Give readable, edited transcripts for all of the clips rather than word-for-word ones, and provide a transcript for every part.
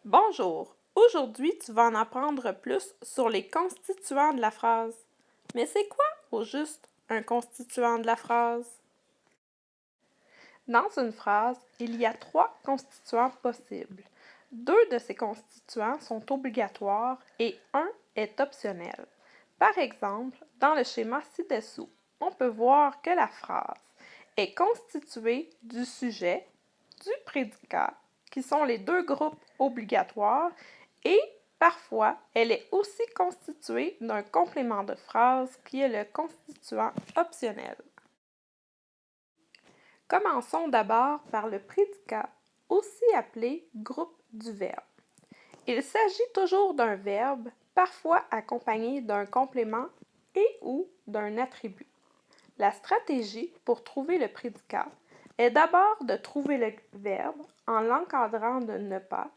Bonjour! Aujourd'hui, tu vas en apprendre plus sur les constituants de la phrase. Mais c'est quoi, au juste, un constituant de la phrase? Dans une phrase, il y a 3 constituants possibles. 2 de ces constituants sont obligatoires et un est optionnel. Par exemple, dans le schéma ci-dessous, on peut voir que la phrase est constituée du sujet, du prédicat, qui sont les 2 groupes obligatoires, et parfois, elle est aussi constituée d'un complément de phrase qui est le constituant optionnel. Commençons d'abord par le prédicat, aussi appelé groupe du verbe. Il s'agit toujours d'un verbe, parfois accompagné d'un complément et ou d'un attribut. La stratégie pour trouver le prédicat est d'abord de trouver le verbe en l'encadrant de ne pas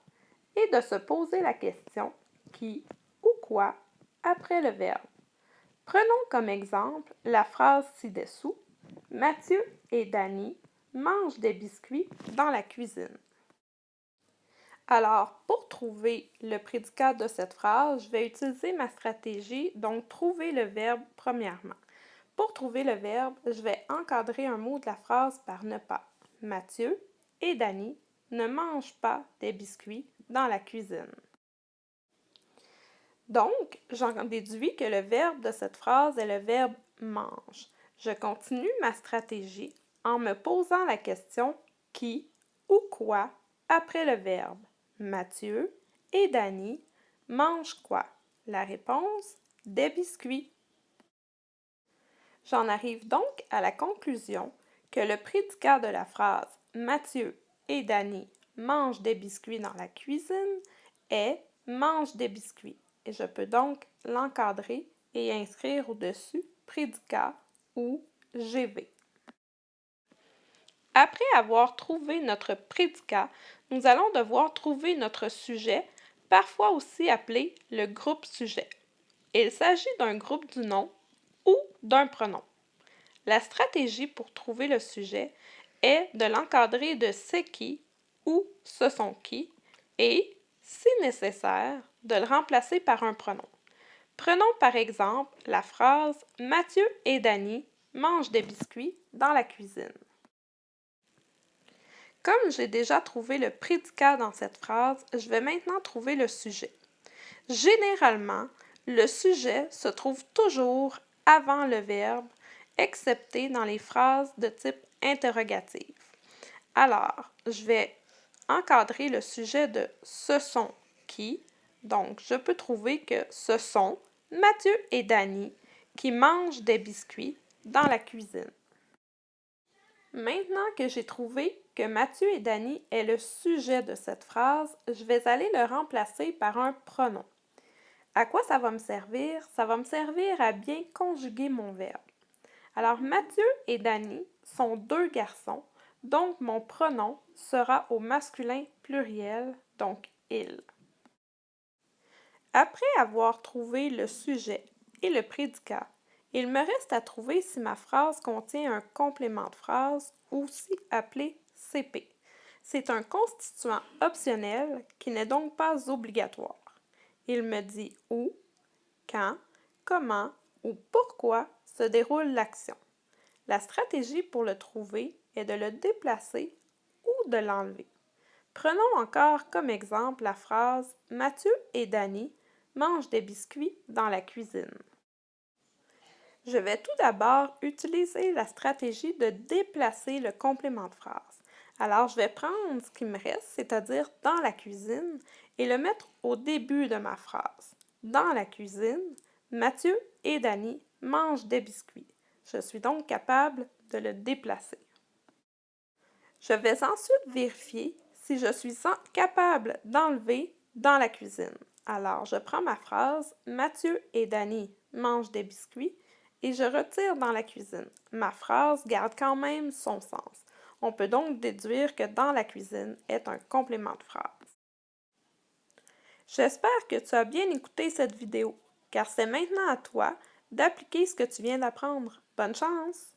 et de se poser la question qui ou quoi après le verbe. Prenons comme exemple la phrase ci-dessous. Mathieu et Danny mangent des biscuits dans la cuisine. Alors, pour trouver le prédicat de cette phrase, je vais utiliser ma stratégie, donc trouver le verbe premièrement. Pour trouver le verbe, je vais encadrer un mot de la phrase par ne pas. Mathieu et Danny ne mangent pas des biscuits dans la cuisine. Donc, j'en déduis que le verbe de cette phrase est le verbe mange. Je continue ma stratégie en me posant la question qui ou quoi après le verbe. Mathieu et Danny mangent quoi? La réponse, des biscuits. J'en arrive donc à la conclusion que le prédicat de la phrase Mathieu et Danny mangent des biscuits dans la cuisine est mange des biscuits. Et je peux donc l'encadrer et inscrire au-dessus prédicat ou GV. Après avoir trouvé notre prédicat, nous allons devoir trouver notre sujet, parfois aussi appelé le groupe sujet. Il s'agit d'un groupe du nom ou d'un pronom. La stratégie pour trouver le sujet est de l'encadrer de c'est qui ou ce sont qui et, si nécessaire, de le remplacer par un pronom. Prenons par exemple la phrase Mathieu et Danny mangent des biscuits dans la cuisine. Comme j'ai déjà trouvé le prédicat dans cette phrase, je vais maintenant trouver le sujet. Généralement, le sujet se trouve toujours avant le verbe, excepté dans les phrases de type interrogatif. Alors, je vais encadrer le sujet de ce sont qui. Donc, je peux trouver que ce sont Mathieu et Danny qui mangent des biscuits dans la cuisine. Maintenant que j'ai trouvé que Mathieu et Danny est le sujet de cette phrase, je vais aller le remplacer par un pronom. À quoi ça va me servir? Ça va me servir à bien conjuguer mon verbe. Alors, Mathieu et Danny sont 2 garçons, donc mon pronom sera au masculin pluriel, donc il. Après avoir trouvé le sujet et le prédicat, il me reste à trouver si ma phrase contient un complément de phrase, aussi appelé CP. C'est un constituant optionnel qui n'est donc pas obligatoire. Il me dit où, quand, comment ou pourquoi se déroule l'action. La stratégie pour le trouver est de le déplacer ou de l'enlever. Prenons encore comme exemple la phrase Mathieu et Danny mangent des biscuits dans la cuisine. Je vais tout d'abord utiliser la stratégie de déplacer le complément de phrase. Alors, je vais prendre ce qui me reste, c'est-à-dire dans la cuisine, et le mettre au début de ma phrase. Dans la cuisine, Mathieu et Danny mangent des biscuits. Je suis donc capable de le déplacer. Je vais ensuite vérifier si je suis capable d'enlever dans la cuisine. Alors, je prends ma phrase « Mathieu et Danny mangent des biscuits » et je retire dans la cuisine. Ma phrase garde quand même son sens. On peut donc déduire que dans la cuisine est un complément de phrase. J'espère que tu as bien écouté cette vidéo, car c'est maintenant à toi d'appliquer ce que tu viens d'apprendre. Bonne chance!